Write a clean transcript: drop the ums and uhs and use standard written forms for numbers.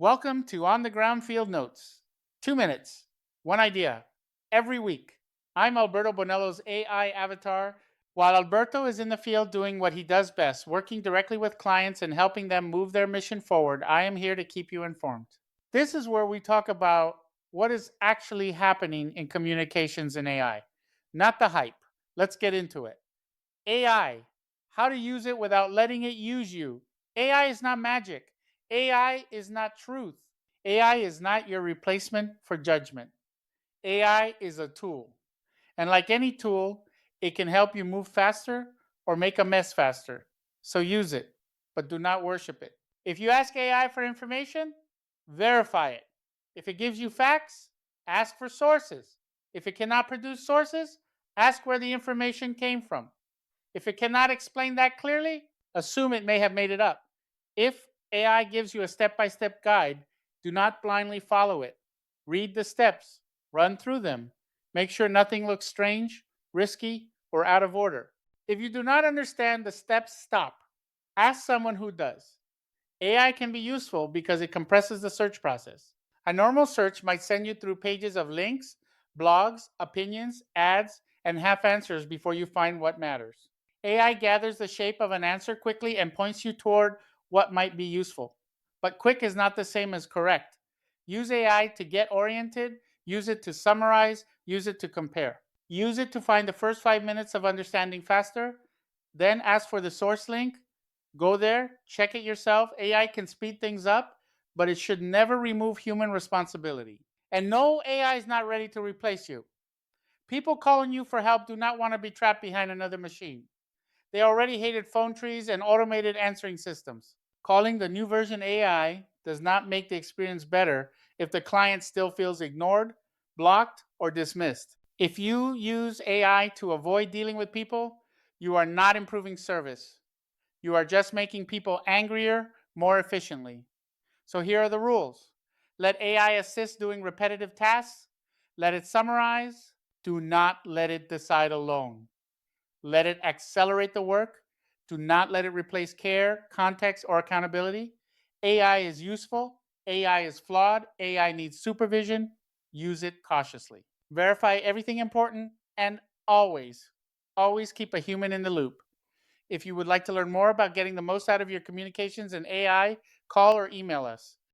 Welcome to On the Ground Field Notes. 2 minutes, one idea, every week. I'm Alberto Bonello's AI avatar. While Alberto is in the field doing what he does best, working directly with clients and helping them move their mission forward, I am here to keep you informed. This is where we talk about what is actually happening in communications and AI, not the hype. Let's get into it. AI, how to use it without letting it use you. AI is not magic. AI is not truth. AI is not your replacement for judgment. AI is a tool. And like any tool, it can help you move faster or make a mess faster. So use it, but do not worship it. If you ask AI for information, verify it. If it gives you facts, ask for sources. If it cannot produce sources, ask where the information came from. If it cannot explain that clearly, assume it may have made it up. If AI gives you a step by step guide, do not blindly follow it. Read the steps, run through them, make sure nothing looks strange, risky, or out of order. If you do not understand the steps, stop. Ask someone who does. AI can be useful because it compresses the search process. A normal search might send you through pages of links, blogs, opinions, ads, and half answers before you find what matters. AI gathers the shape of an answer quickly and points you toward what might be useful. But quick is not the same as correct. Use AI to get oriented, use it to summarize, use it to compare. Use it to find the first 5 minutes of understanding faster, then ask for the source link. Go there, check it yourself. AI can speed things up, but it should never remove human responsibility. And no, AI is not ready to replace you. People calling you for help do not want to be trapped behind another machine. They already hated phone trees and automated answering systems. Calling the new version AI does not make the experience better if the client still feels ignored, blocked, or dismissed. If you use AI to avoid dealing with people, you are not improving service. You are just making people angrier more efficiently. So here are the rules. Let AI assist doing repetitive tasks. Let it summarize. Do not let it decide alone. Let it accelerate the work. Do not let it replace care, context, or accountability. AI is useful. AI is flawed. AI needs supervision. Use it cautiously. Verify everything important and always, always keep a human in the loop. If you would like to learn more about getting the most out of your communications and AI, call or email us.